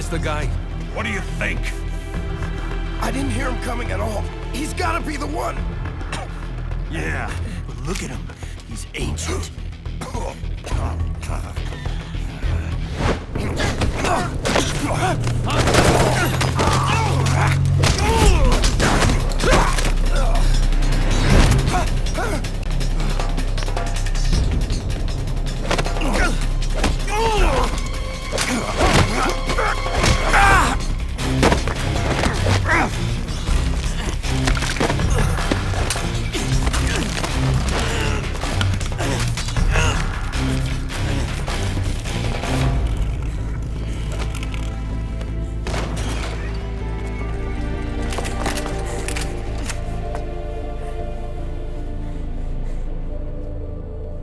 this the guy? What do you think? I didn't hear him coming at all. He's gotta be the one! Yeah, but look at him. He's ancient.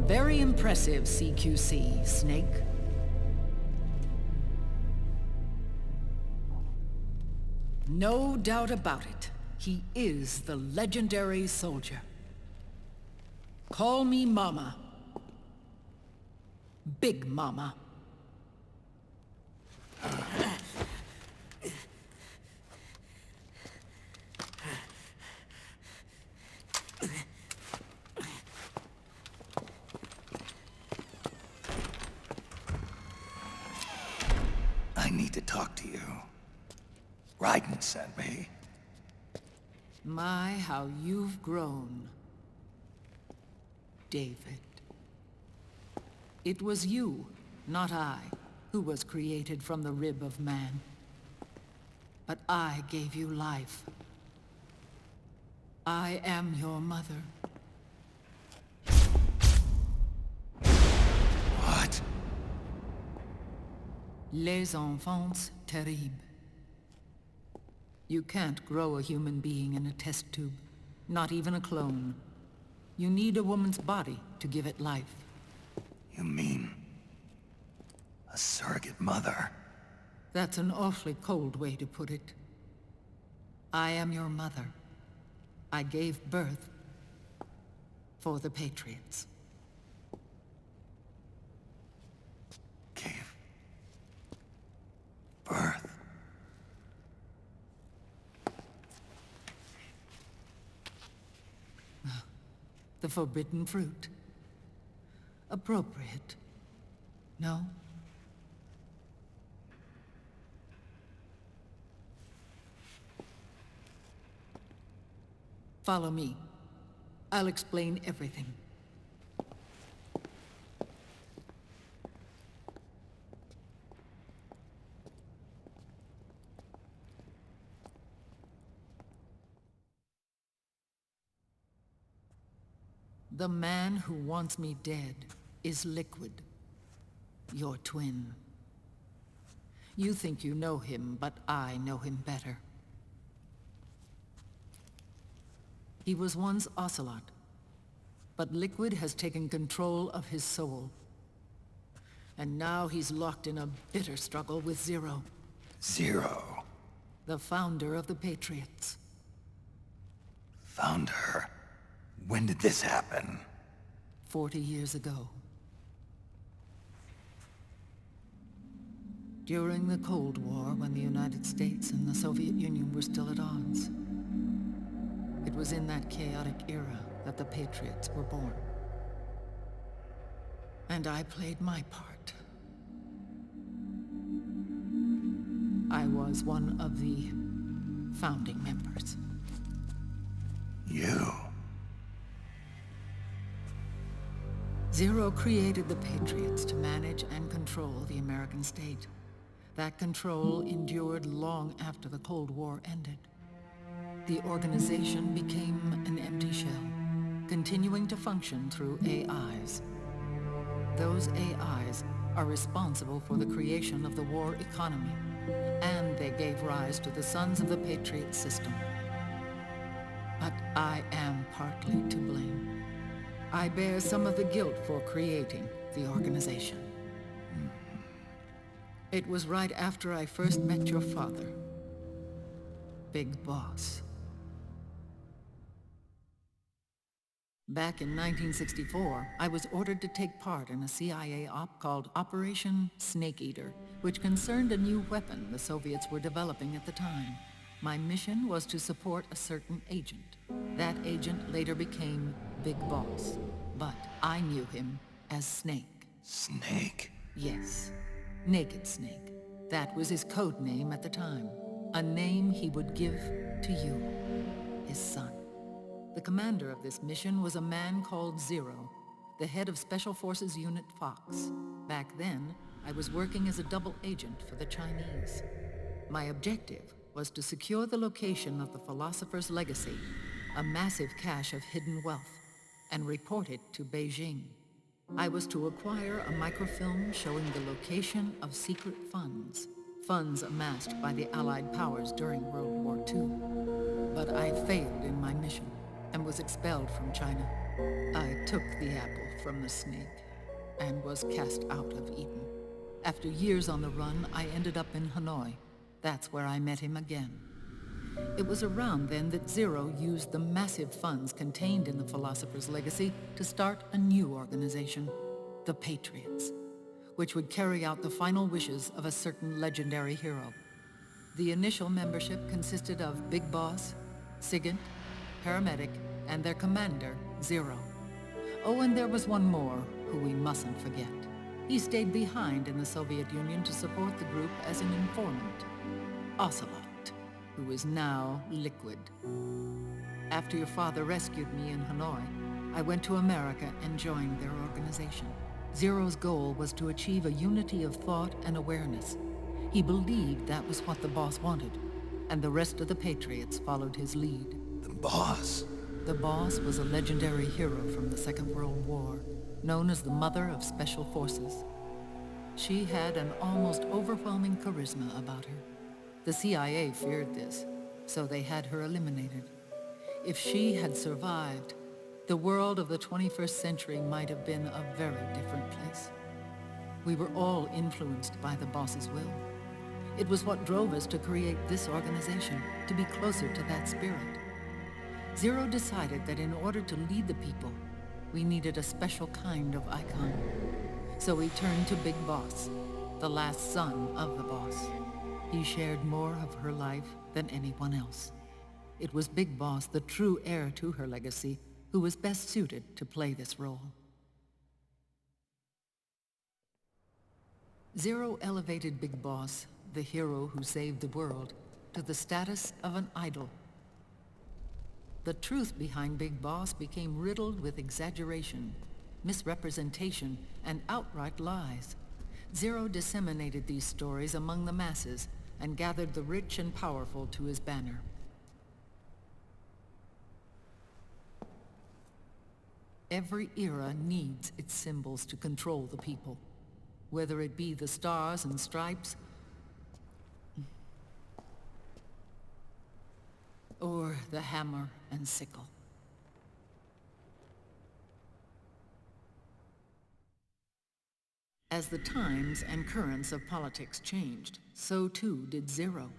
Very impressive, CQC, Snake. No doubt about it. He is the legendary soldier. Call me Mama. Big Mama. I need to talk to you. Raiden sent me. My, how you've grown, David. It was you, not I, who was created from the rib of man. But I gave you life. I am your mother. What? Les enfants terribles. You can't grow a human being in a test tube, not even a clone. You need a woman's body to give it life. You mean... a surrogate mother? That's an awfully cold way to put it. I am your mother. I gave birth for the Patriots. Gave... birth? The forbidden fruit. Appropriate. No? Follow me. I'll explain everything. The man who wants me dead is Liquid, your twin. You think you know him, but I know him better. He was once Ocelot, but Liquid has taken control of his soul. And now he's locked in a bitter struggle with Zero. Zero? The founder of the Patriots. Founder? When did this happen? 40 years ago. During the Cold War, when the United States and the Soviet Union were still at odds. It was in that chaotic era that the Patriots were born. And I played my part. I was one of the founding members. You? Zero created the Patriots to manage and control the American state. That control endured long after the Cold War ended. The organization became an empty shell, continuing to function through AIs. Those AIs are responsible for the creation of the war economy, and they gave rise to the Sons of the Patriot system. But I am partly to blame. I bear some of the guilt for creating the organization. It was right after I first met your father, Big Boss. Back in 1964, I was ordered to take part in a CIA op called Operation Snake Eater, which concerned a new weapon the Soviets were developing at the time. My mission was to support a certain agent. That agent later became Big Boss, but I knew him as Snake. Snake? Yes, Naked Snake. That was his code name at the time, a name he would give to you, his son. The commander of this mission was a man called Zero, the head of Special Forces Unit Fox. Back then, I was working as a double agent for the Chinese. My objective was to secure the location of the Philosopher's Legacy, a massive cache of hidden wealth, and report it to Beijing. I was to acquire a microfilm showing the location of secret funds, funds amassed by the Allied powers during World War II. But I failed in my mission and was expelled from China. I took the apple from the snake and was cast out of Eden. After years on the run, I ended up in Hanoi. That's where I met him again. It was around then that Zero used the massive funds contained in the Philosopher's Legacy to start a new organization, the Patriots, which would carry out the final wishes of a certain legendary hero. The initial membership consisted of Big Boss, Sigint, Paramedic, and their commander, Zero. Oh, and there was one more who we mustn't forget. He stayed behind in the Soviet Union to support the group as an informant, Ocelot, who is now Liquid. After your father rescued me in Hanoi, I went to America and joined their organization. Zero's goal was to achieve a unity of thought and awareness. He believed that was what the boss wanted, and the rest of the Patriots followed his lead. The boss? The boss was a legendary hero from the Second World War, known as the Mother of Special Forces. She had an almost overwhelming charisma about her. The CIA feared this, so they had her eliminated. If she had survived, the world of the 21st century might have been a very different place. We were all influenced by the boss's will. It was what drove us to create this organization, to be closer to that spirit. Zero decided that in order to lead the people, we needed a special kind of icon. So we turned to Big Boss, the last son of the boss. He shared more of her life than anyone else. It was Big Boss, the true heir to her legacy, who was best suited to play this role. Zero elevated Big Boss, the hero who saved the world, to the status of an idol. The truth behind Big Boss became riddled with exaggeration, misrepresentation, and outright lies. Zero disseminated these stories among the masses and gathered the rich and powerful to his banner. Every era needs its symbols to control the people, whether it be the stars and stripes, or the hammer and sickle. As the times and currents of politics changed, so too did Zero.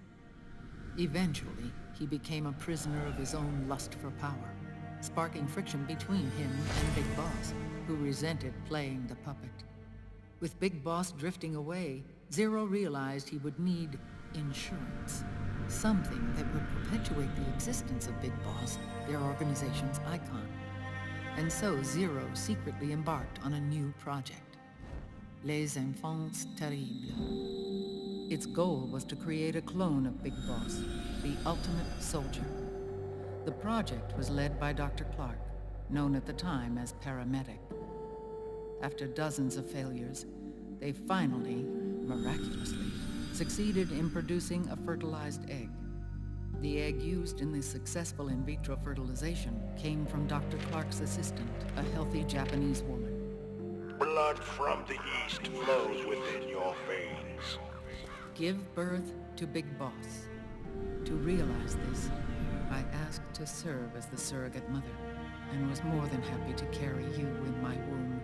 Eventually, he became a prisoner of his own lust for power, sparking friction between him and Big Boss, who resented playing the puppet. With Big Boss drifting away, Zero realized he would need insurance. Something that would perpetuate the existence of Big Boss, their organization's icon. And so Zero secretly embarked on a new project, Les Enfants Terribles. Its goal was to create a clone of Big Boss, the ultimate soldier. The project was led by Dr. Clark, known at the time as Paramedic. After dozens of failures, they finally, miraculously, succeeded in producing a fertilized egg. The egg used in the successful in vitro fertilization came from Dr. Clark's assistant, a healthy Japanese woman. Blood from the east flows within your veins. Give birth to Big Boss. To realize this, I asked to serve as the surrogate mother, and was more than happy to carry you in my womb.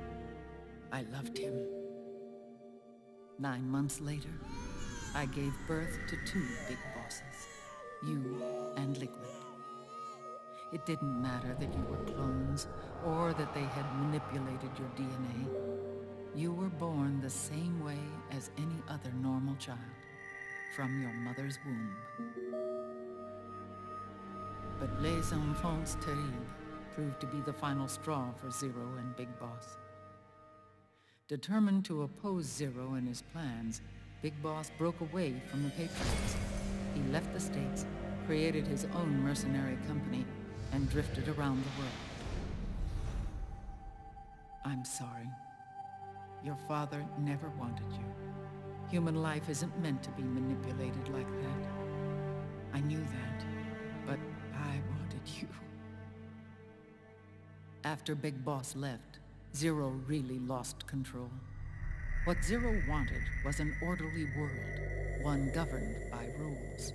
I loved him. 9 months later, I gave birth to 2 Big Bosses, you and Liquid. It didn't matter that you were clones, or that they had manipulated your DNA. You were born the same way as any other normal child, from your mother's womb. But Les Enfants Terribles proved to be the final straw for Zero and Big Boss. Determined to oppose Zero and his plans, Big Boss broke away from the Patriots. He left the States, created his own mercenary company, and drifted around the world. I'm sorry. Your father never wanted you. Human life isn't meant to be manipulated like that. I knew that, but I wanted you. After Big Boss left, Zero really lost control. What Zero wanted was an orderly world, one governed by rules.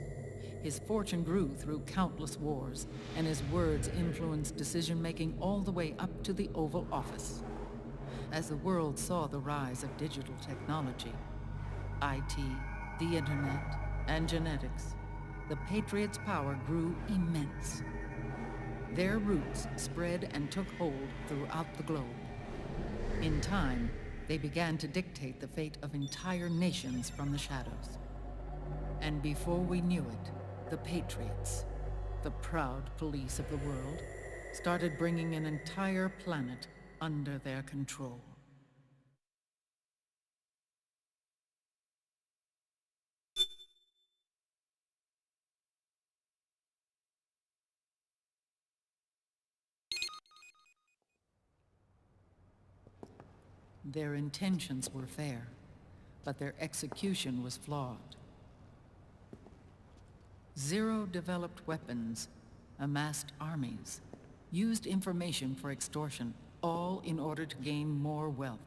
His fortune grew through countless wars, and his words influenced decision-making all the way up to the Oval Office. As the world saw the rise of digital technology, IT, the internet, and genetics, the Patriots' power grew immense. Their roots spread and took hold throughout the globe. In time, they began to dictate the fate of entire nations from the shadows. And before we knew it, the Patriots, the proud police of the world, started bringing an entire planet under their control. Their intentions were fair, but their execution was flawed. Zero developed weapons, amassed armies, used information for extortion, all in order to gain more wealth.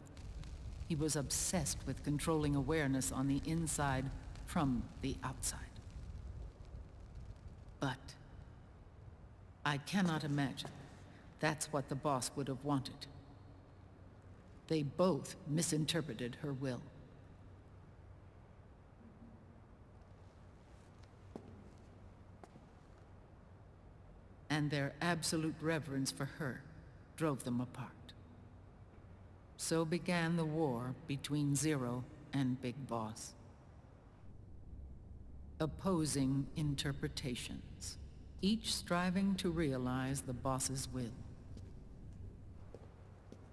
He was obsessed with controlling awareness on the inside from the outside. But I cannot imagine that's what the boss would have wanted. They both misinterpreted her will. And their absolute reverence for her drove them apart. So began the war between Zero and Big Boss. Opposing interpretations, each striving to realize the boss's will.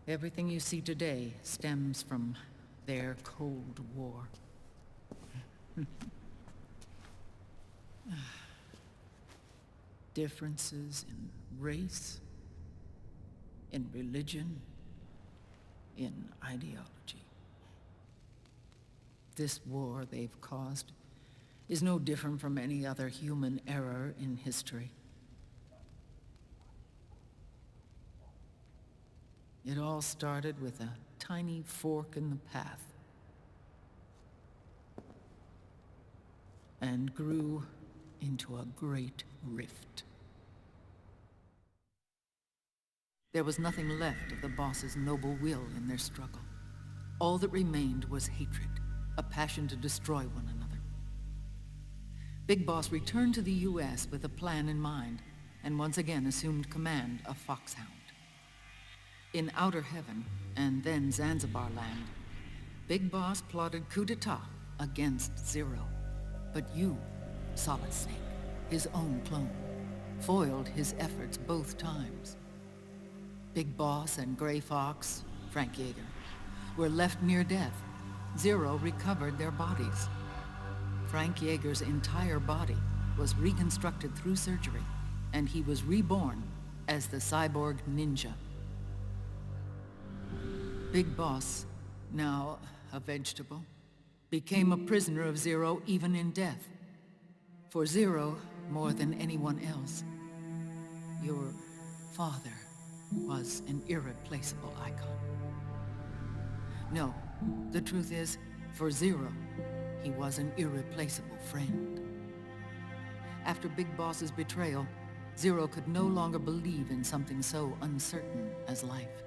Everything you see today stems from their Cold War. Differences in race, in religion, in ideology. This war they've caused is no different from any other human error in history. It all started with a tiny fork in the path and grew into a great rift. There was nothing left of the boss's noble will in their struggle. All that remained was hatred, a passion to destroy one another. Big Boss returned to the U.S. with a plan in mind, and once again assumed command of Foxhound. In Outer Heaven, and then Zanzibar Land, Big Boss plotted coup d'etat against Zero. But you, Solid Snake, his own clone, foiled his efforts both times. Big Boss and Gray Fox, Frank Yeager, were left near death. Zero recovered their bodies. Frank Yeager's entire body was reconstructed through surgery, and he was reborn as the cyborg ninja. Big Boss, now a vegetable, became a prisoner of Zero even in death. For Zero, more than anyone else, your father was an irreplaceable icon. No, the truth is, for Zero, he was an irreplaceable friend. After Big Boss's betrayal, Zero could no longer believe in something so uncertain as life.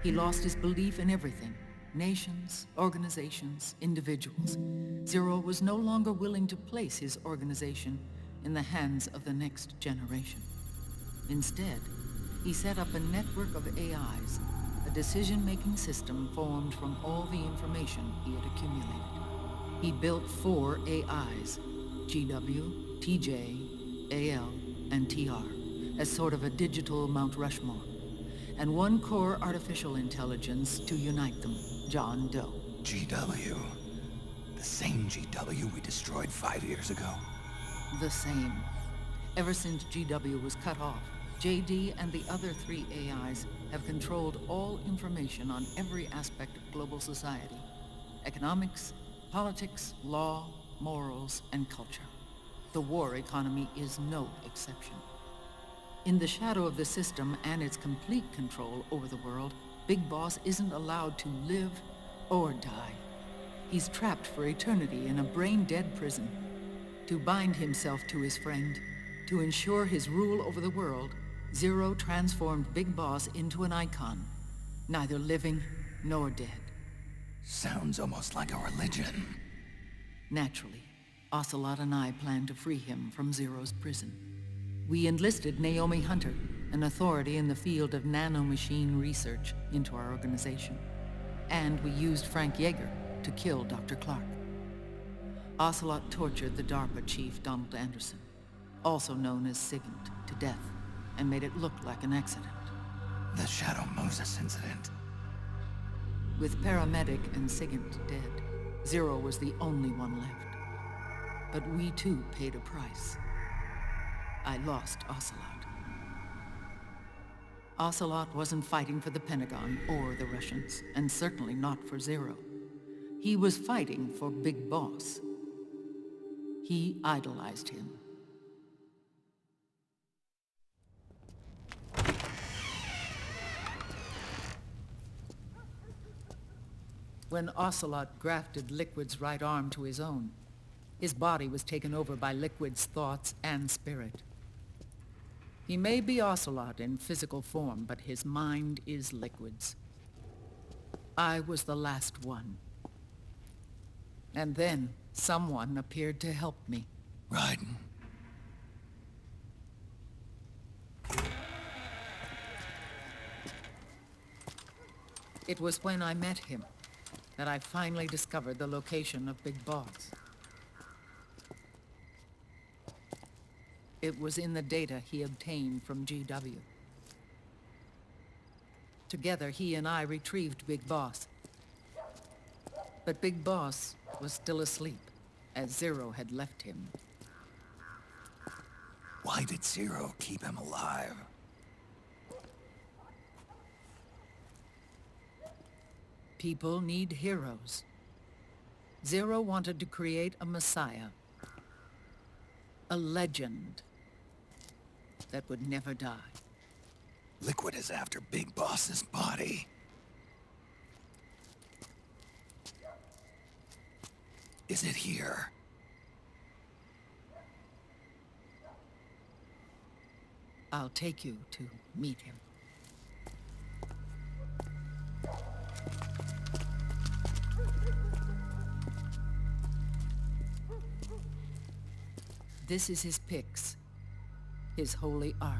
He lost his belief in everything. Nations, organizations, individuals. Zero was no longer willing to place his organization in the hands of the next generation. Instead, he set up a network of AIs, a decision-making system formed from all the information he had accumulated. He built 4 AIs, GW, TJ, AL, and TR, as sort of a digital Mount Rushmore, and 1 core artificial intelligence to unite them, John Doe. GW. The same GW we destroyed 5 years ago. The same. Ever since GW was cut off, JD and the other 3 AIs have controlled all information on every aspect of global society. Economics, politics, law, morals, and culture. The war economy is no exception. In the shadow of the system and its complete control over the world, Big Boss isn't allowed to live or die. He's trapped for eternity in a brain-dead prison. To bind himself to his friend, to ensure his rule over the world, Zero transformed Big Boss into an icon, neither living nor dead. Sounds almost like a religion. Naturally, Ocelot and I plan to free him from Zero's prison. We enlisted Naomi Hunter, an authority in the field of nanomachine research, into our organization. And we used Frank Yeager to kill Dr. Clark. Ocelot tortured the DARPA chief, Donald Anderson, also known as Sigint, to death, and made it look like an accident. The Shadow Moses incident. With Paramedic and Sigint dead, Zero was the only one left. But we too paid a price. I lost Ocelot. Ocelot wasn't fighting for the Pentagon or the Russians, and certainly not for Zero. He was fighting for Big Boss. He idolized him. When Ocelot grafted Liquid's right arm to his own, his body was taken over by Liquid's thoughts and spirit. He may be Ocelot in physical form, but his mind is Liquid's. I was the last one. And then someone appeared to help me. Raiden. It was when I met him that I finally discovered the location of Big Boss. It was in the data he obtained from GW. Together, he and I retrieved Big Boss. But Big Boss was still asleep, as Zero had left him. Why did Zero keep him alive? People need heroes. Zero wanted to create a messiah. A legend that would never die. Liquid is after Big Boss's body. Is it here? I'll take you to meet him. This is his pyx, his holy ark.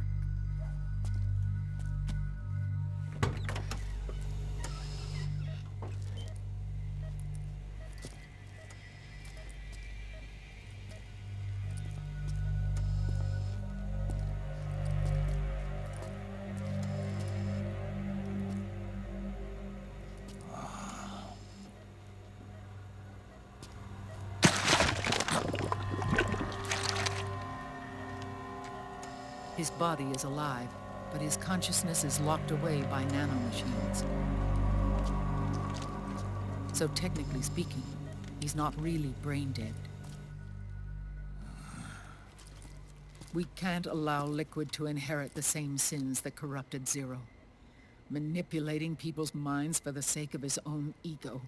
His body is alive, but his consciousness is locked away by nanomachines. So technically speaking, he's not really brain dead. We can't allow Liquid to inherit the same sins that corrupted Zero, manipulating people's minds for the sake of his own ego.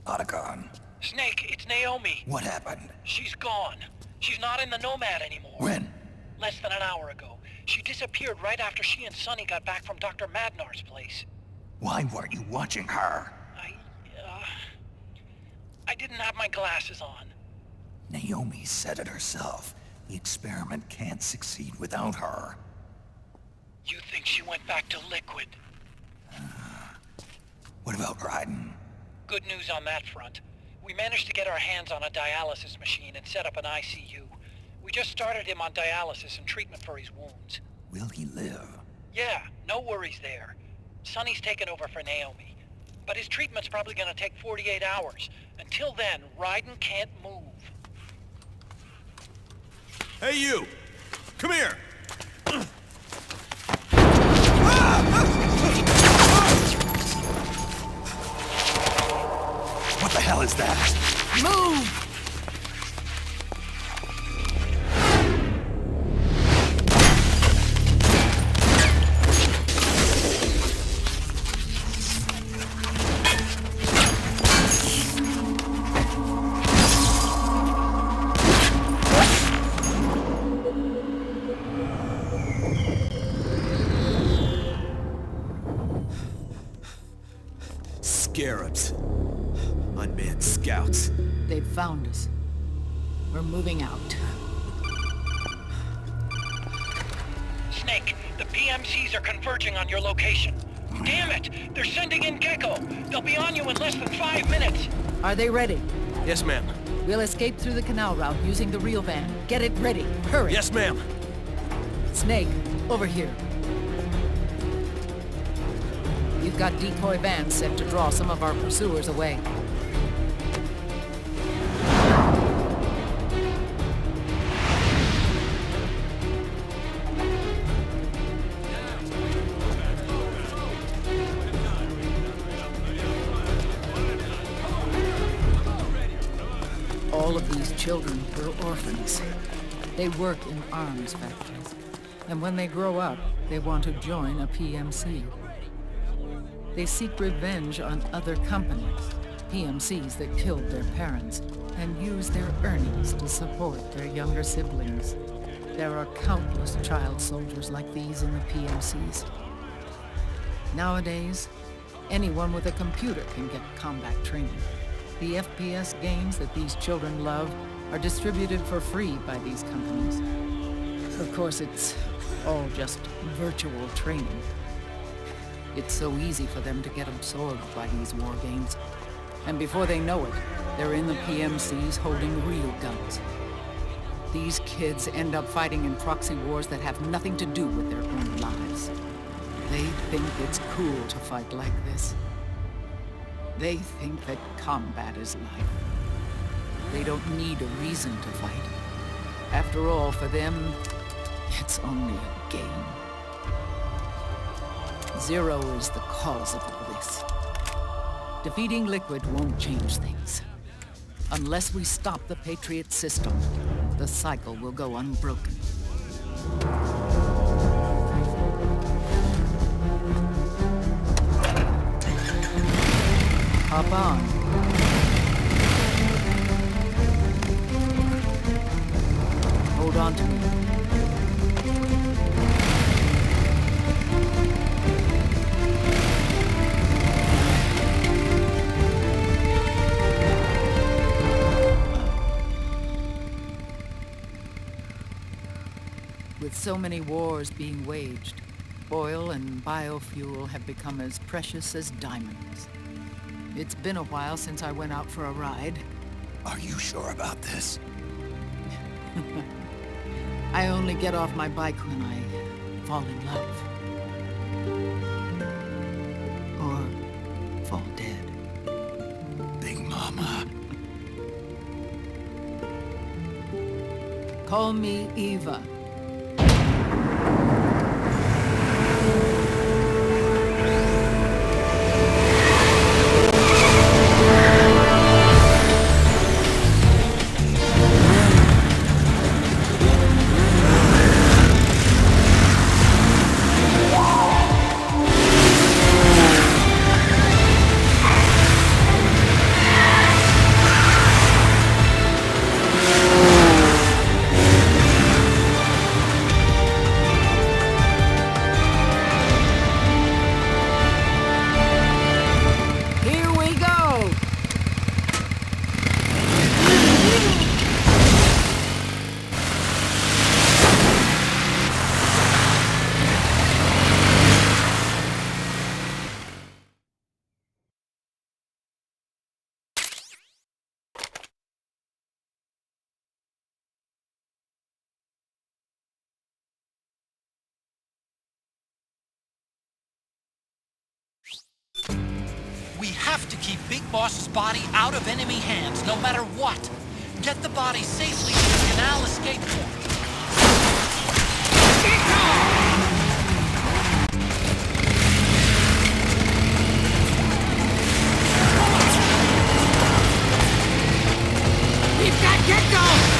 Otacon. Snake, it's Naomi. What happened? She's gone. She's not in the Nomad anymore. When? Less than an hour ago. She disappeared right after she and Sonny got back from Dr. Madnar's place. Why weren't you watching her? I didn't have my glasses on. Naomi said it herself. The experiment can't succeed without her. You think she went back to Liquid? What about Raiden? Good news on that front. We managed to get our hands on a dialysis machine and set up an ICU. We just started him on dialysis and treatment for his wounds. Will he live? Yeah, no worries there. Sonny's taken over for Naomi. But his treatment's probably gonna take 48 hours. Until then, Raiden can't move. Hey, you! Come here! What the hell is that? Move! Scarabs. Unmanned scouts. They've found us. We're moving out. Snake, the PMCs are converging on your location. Damn it! They're sending in Gecko! They'll be on you in less than 5 minutes! Are they ready? Yes, ma'am. We'll escape through the canal route using the real van. Get it ready. Hurry. Yes, ma'am. Snake, over here. You've got decoy vans set to draw some of our pursuers away. All of these children were orphans. They work in arms factories. And when they grow up, they want to join a PMC. They seek revenge on other companies, PMCs that killed their parents, and use their earnings to support their younger siblings. There are countless child soldiers like these in the PMCs. Nowadays, anyone with a computer can get combat training. The FPS games that these children love are distributed for free by these companies. Of course, it's all just virtual training. It's so easy for them to get absorbed by these war games. And before they know it, they're in the PMCs holding real guns. These kids end up fighting in proxy wars that have nothing to do with their own lives. They think it's cool to fight like this. They think that combat is life. They don't need a reason to fight. After all, for them, it's only a game. Zero is the cause of all this. Defeating Liquid won't change things. Unless we stop the Patriot system, the cycle will go unbroken. Hop on. Hold on to me. With so many wars being waged, oil and biofuel have become as precious as diamonds. It's been a while since I went out for a ride. Are you sure about this? I only get off my bike when I fall in love. Or fall dead. Big Mama. Call me Eva. have to keep Big Boss's body out of enemy hands, no matter what. Get the body safely to the canal escape point. We've got Gecko!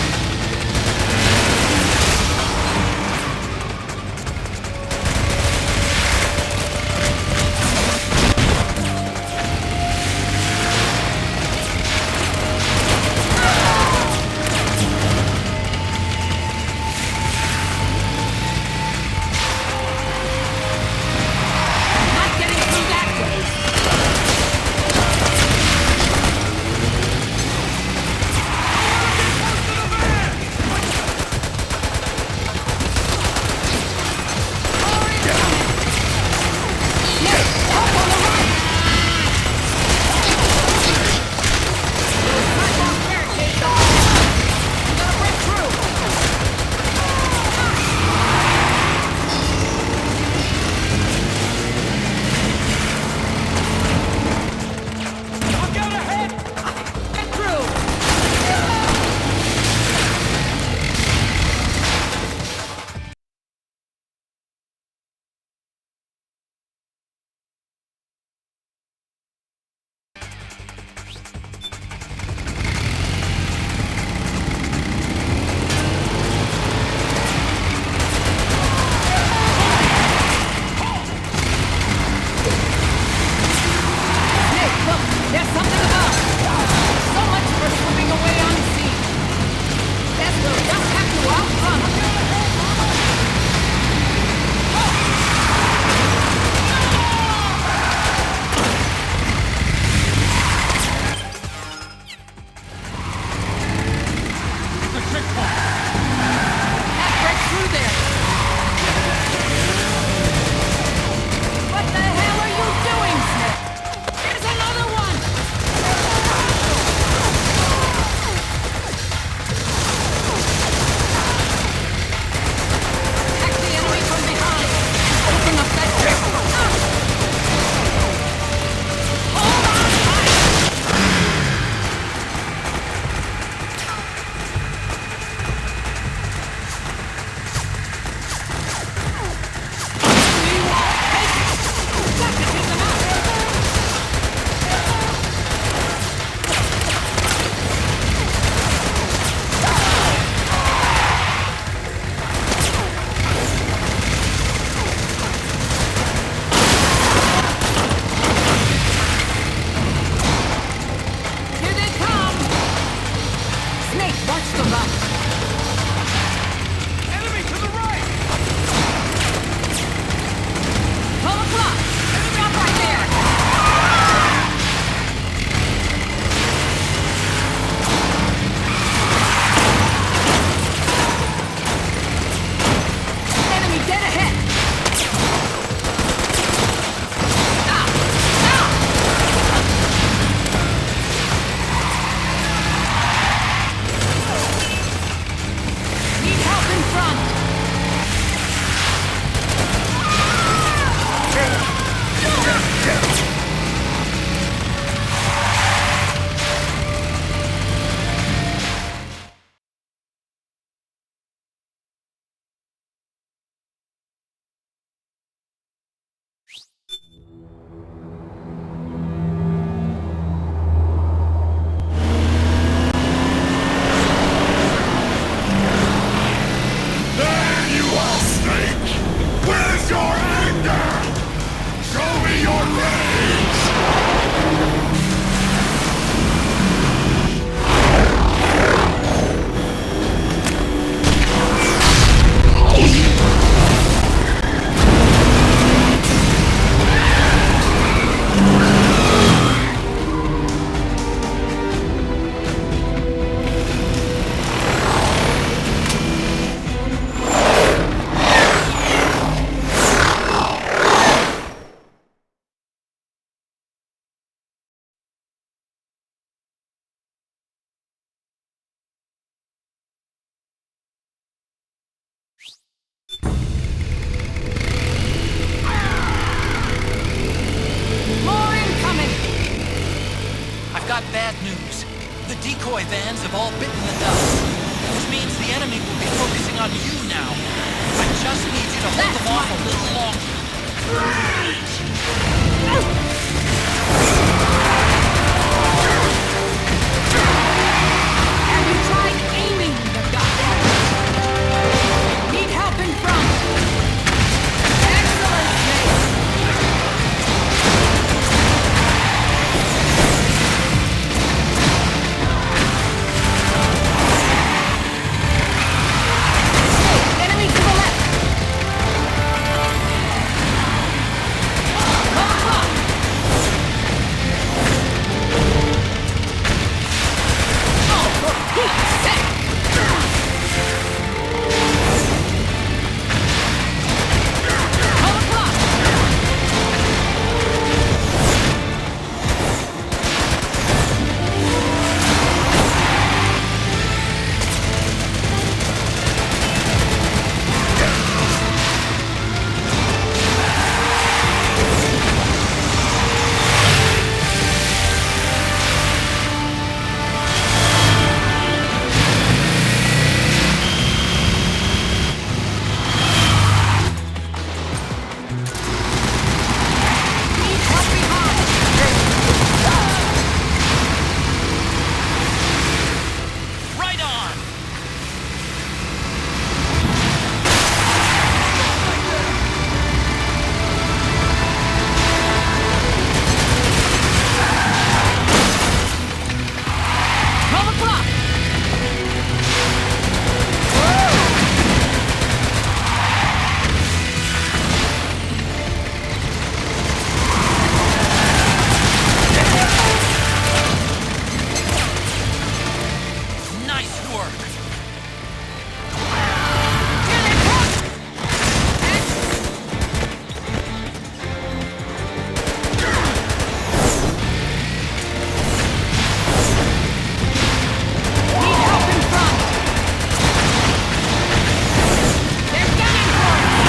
got bad news. The decoy vans have all bitten the dust, which means the enemy will be focusing on you now. I just need you to hold them off a little longer. Have you tried aiming the gun? Need help in front. Excellent, Snake. Enemy to the left! Come on! Oh, for Pete's sake! Come across! Need help behind! Right on! Come across! Nice work! Here they come! Need help in front! They're gunning for us!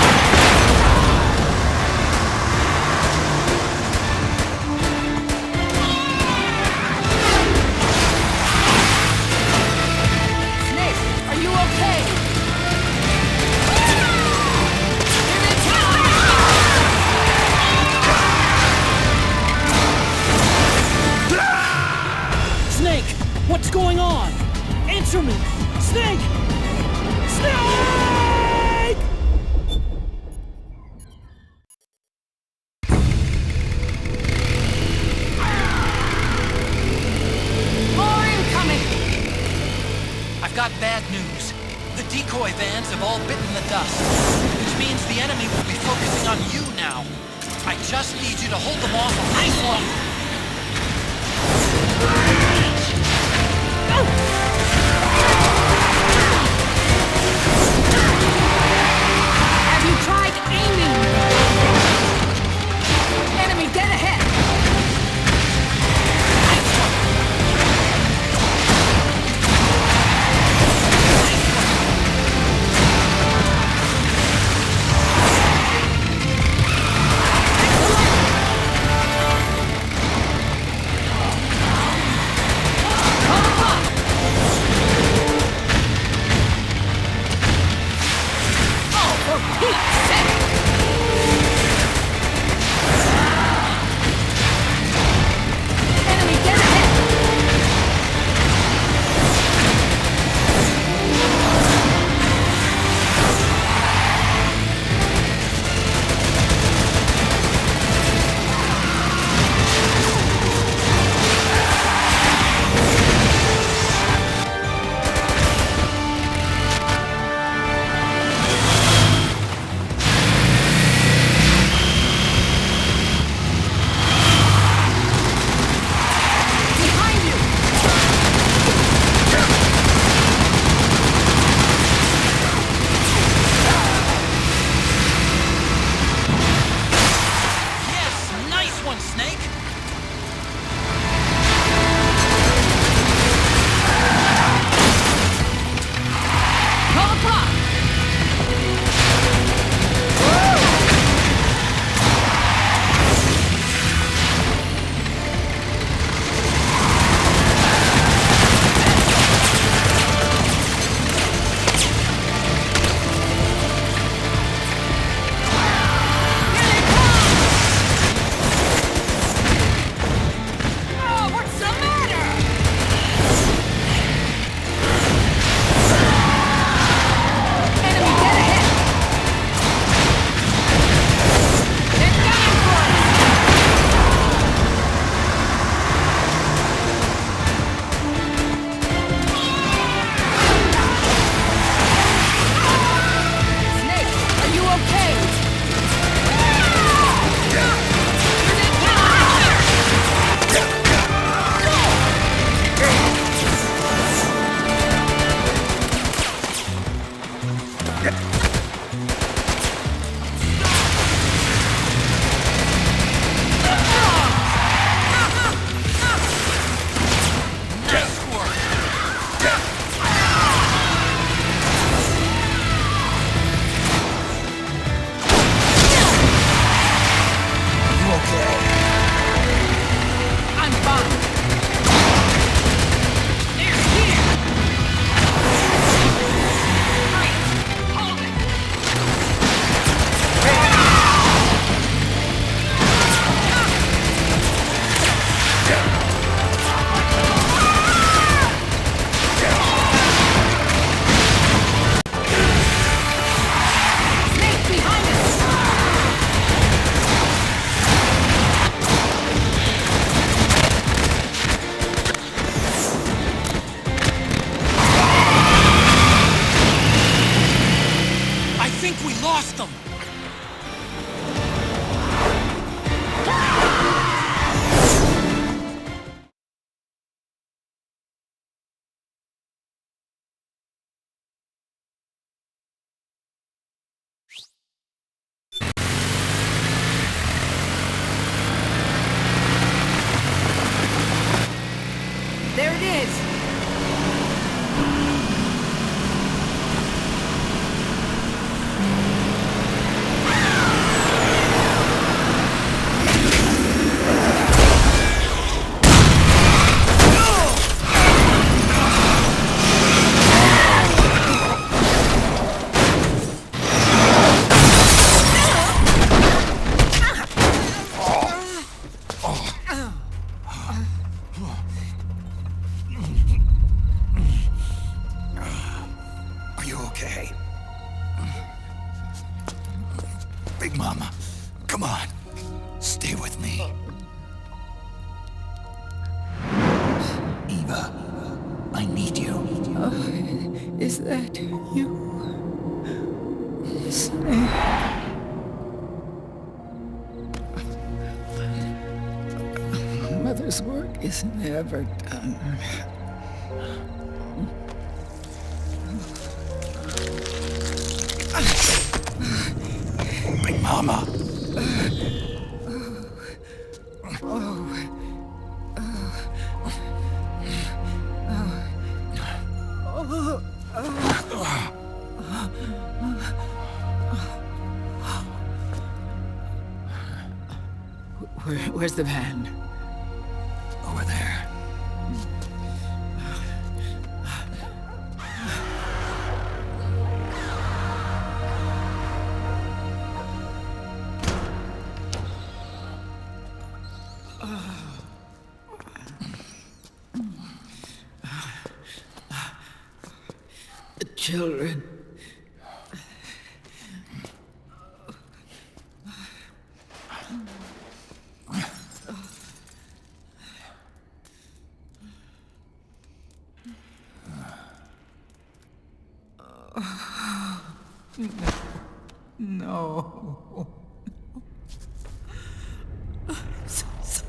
Snake, are you okay? Here they come! Snake, what's going on? Answer me! Snake! Snake! More incoming! I've got bad news. The decoy vans have all bitten the dust, which means the enemy will be focusing on you now. I just need you to hold them off a little longer. Have you tried aiming? Enemy dead ahead! Is that you? Snake. Mother's work is never done. Big Mama. Where's the van? Over there. The children. No. So sorry.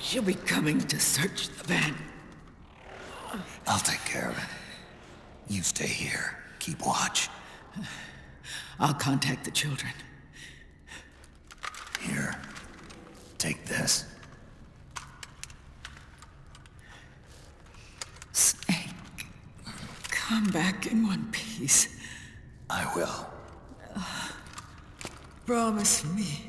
She'll be coming to search the van. I'll take care of it. You stay here. Keep watch. I'll contact the children. Here. Take this. Snake, come back in one piece. I will. Promise me.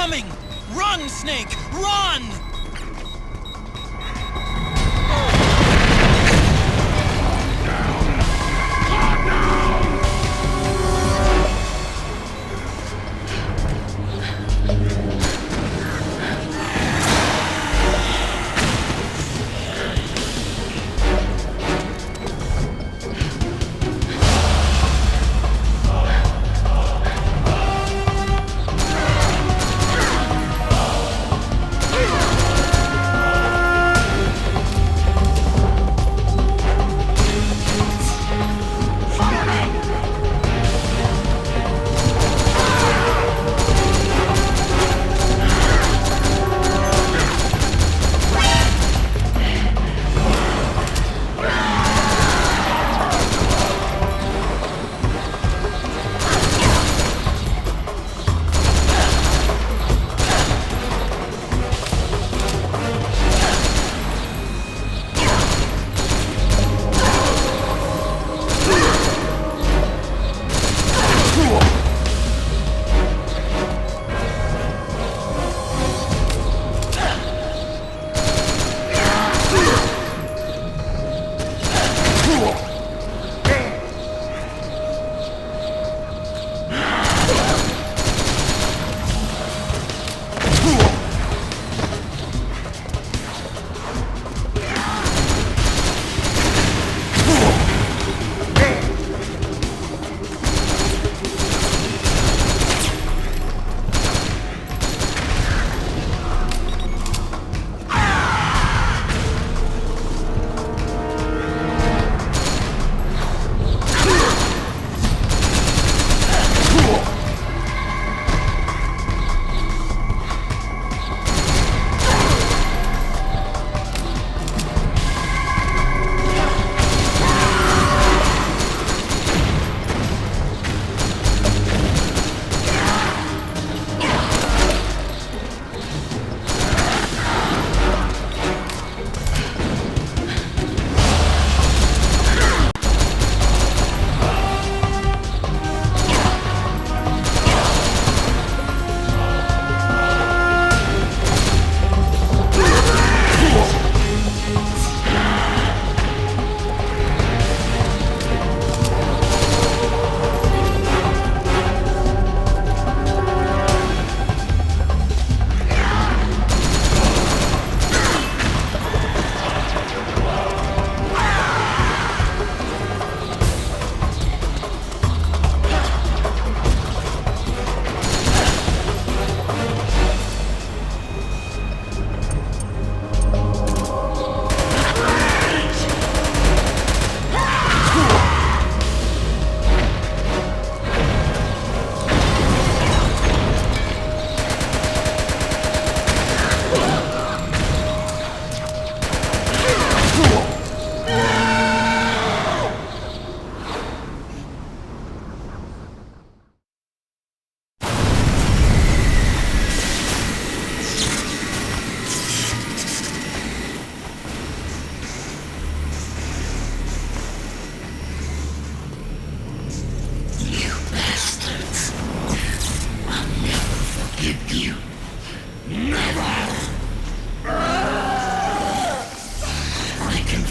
coming! Run, Snake! Run!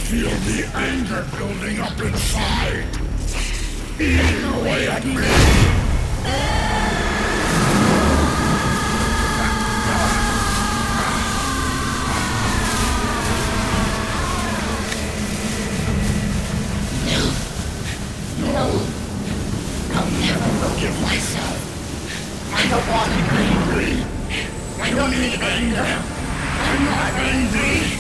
feel the anger building up inside. Eating away at me. I'll never forgive myself. I don't want to be angry. I don't need anger. I'm not angry.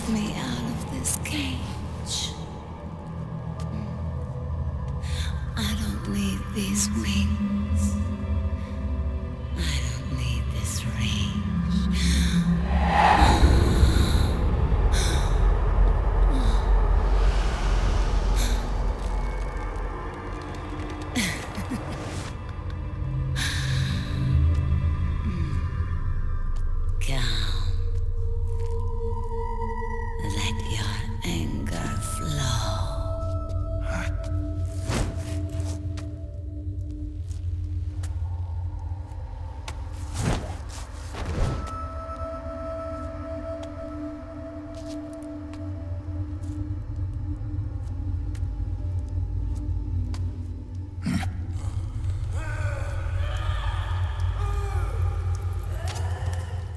Lift me out of this cage. I don't need these wings. I don't need this range. Calm. Let your anger flow.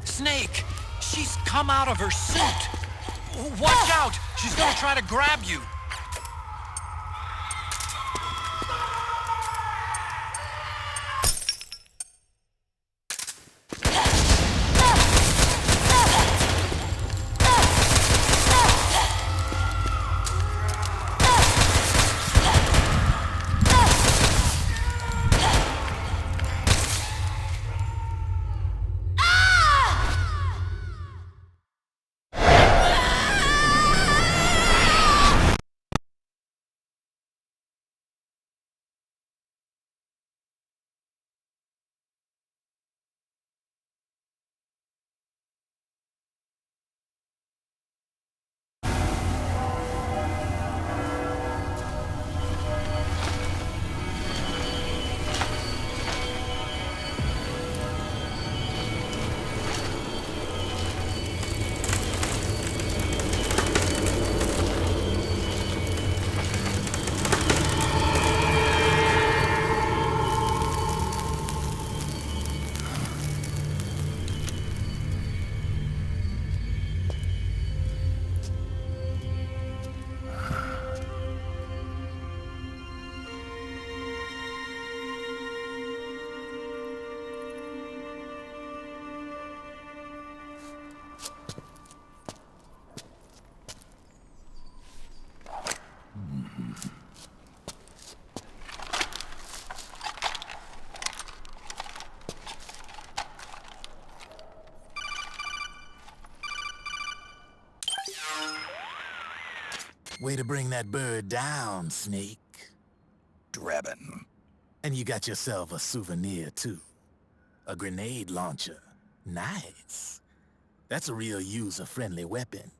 Snake! She's come out of her suit! Watch out! She's gonna try to grab you! Way to bring that bird down, Snake. Drabbin'. And you got yourself a souvenir, too. A grenade launcher. Nice. That's a real user-friendly weapon.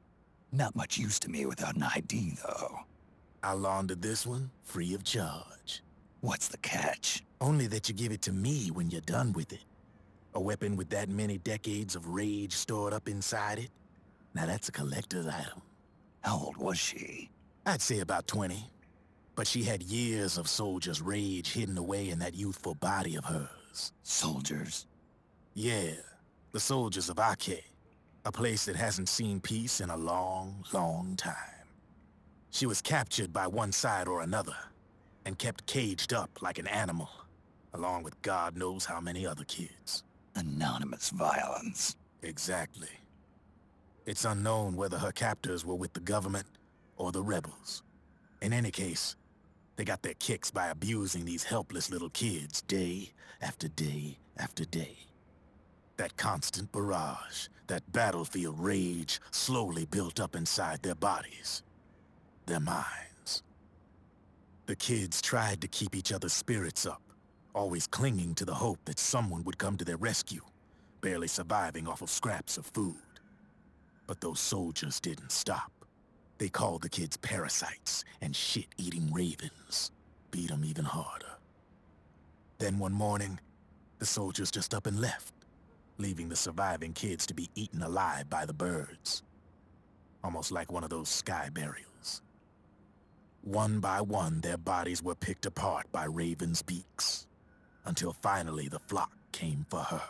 Not much use to me without an ID, though. I'll launder this one free of charge. What's the catch? Only that you give it to me when you're done with it. A weapon with that many decades of rage stored up inside it? Now that's a collector's item. How old was she? I'd say about 20. But she had years of soldiers' rage hidden away in that youthful body of hers. Soldiers? Yeah, the soldiers of Ake. A place that hasn't seen peace in a long, long time. She was captured by one side or another, and kept caged up like an animal, along with God knows how many other kids. Anonymous violence. Exactly. It's unknown whether her captors were with the government or the rebels. In any case, they got their kicks by abusing these helpless little kids day after day after day. That constant barrage, that battlefield rage slowly built up inside their bodies, their minds. The kids tried to keep each other's spirits up, always clinging to the hope that someone would come to their rescue, barely surviving off of scraps of food. But those soldiers didn't stop. They called the kids parasites and shit-eating ravens, beat them even harder. Then one morning, the soldiers just up and left, leaving the surviving kids to be eaten alive by the birds. Almost like one of those sky burials. One by one, their bodies were picked apart by ravens' beaks, until finally the flock came for her.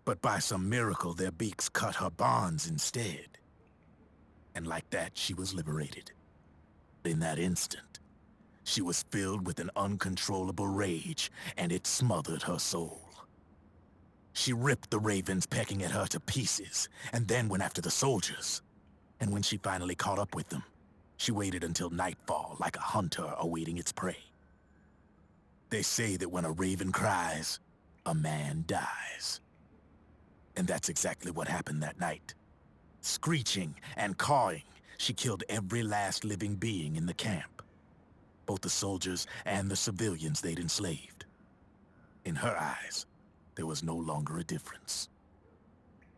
But by some miracle, their beaks cut her bonds instead. And like that, she was liberated. In that instant, she was filled with an uncontrollable rage, and it smothered her soul. She ripped the ravens pecking at her to pieces, and then went after the soldiers. And when she finally caught up with them, she waited until nightfall like a hunter awaiting its prey. They say that when a raven cries, a man dies. And that's exactly what happened that night. Screeching and cawing, she killed every last living being in the camp. Both the soldiers and the civilians they'd enslaved. In her eyes, there was no longer a difference.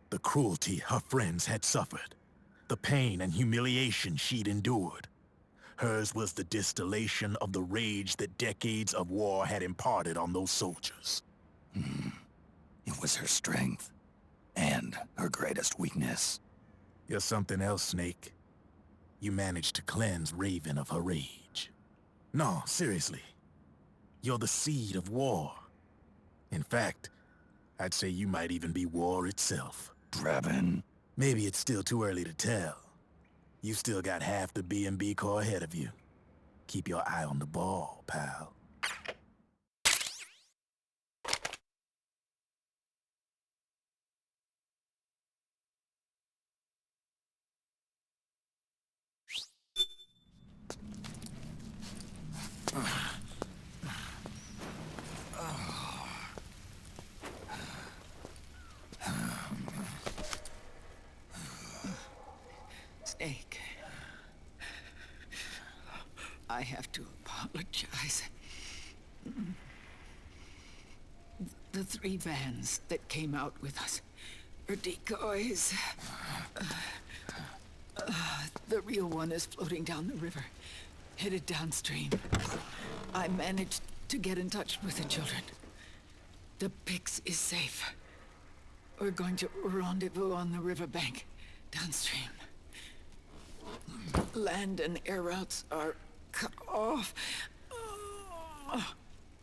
The cruelty her friends had suffered, the pain and humiliation she'd endured. Hers was the distillation of the rage that decades of war had imparted on those soldiers. It was her strength, and her greatest weakness. You're something else, Snake. You managed to cleanse Raven of her rage. No, seriously. You're the seed of war. In fact, I'd say you might even be war itself. Drebin. Maybe it's still too early to tell. You still got half the B&B Corps ahead of you. Keep your eye on the ball, pal. Snake. I have to apologize. The 3 vans that came out with us are decoys. The real one is floating down the river, headed downstream. I managed to get in touch with the children. The Pix is safe. We're going to rendezvous on the riverbank, downstream. Land and air routes are cut off.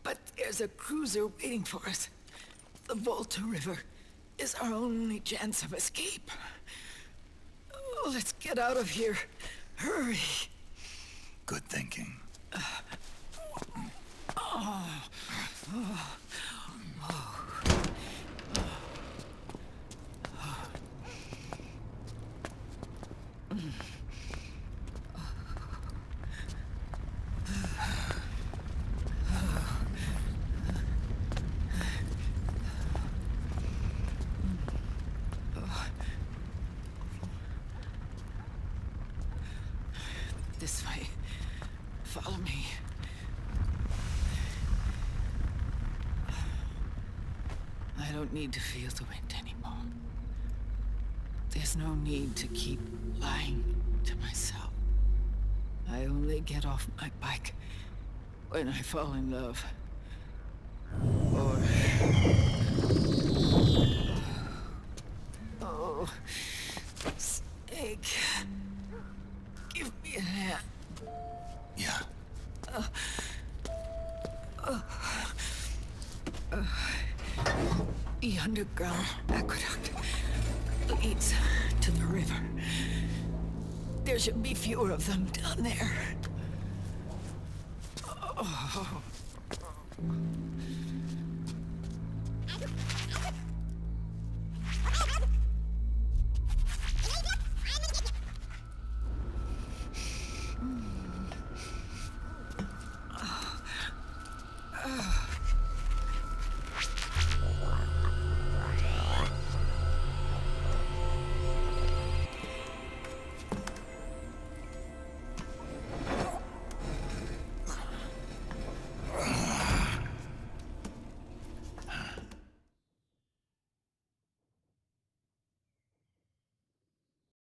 But there's a cruiser waiting for us. The Volta River is our only chance of escape. Let's get out of here. Hurry. Good thinking. This way. Follow me. I don't need to feel the wind anymore. There's no need to keep lying to myself. I only get off my bike when I fall in love. Or... Oh, Snake. Give me a hand. Yeah. The underground aqueduct leads to the river. There should be fewer of them down there. Oh.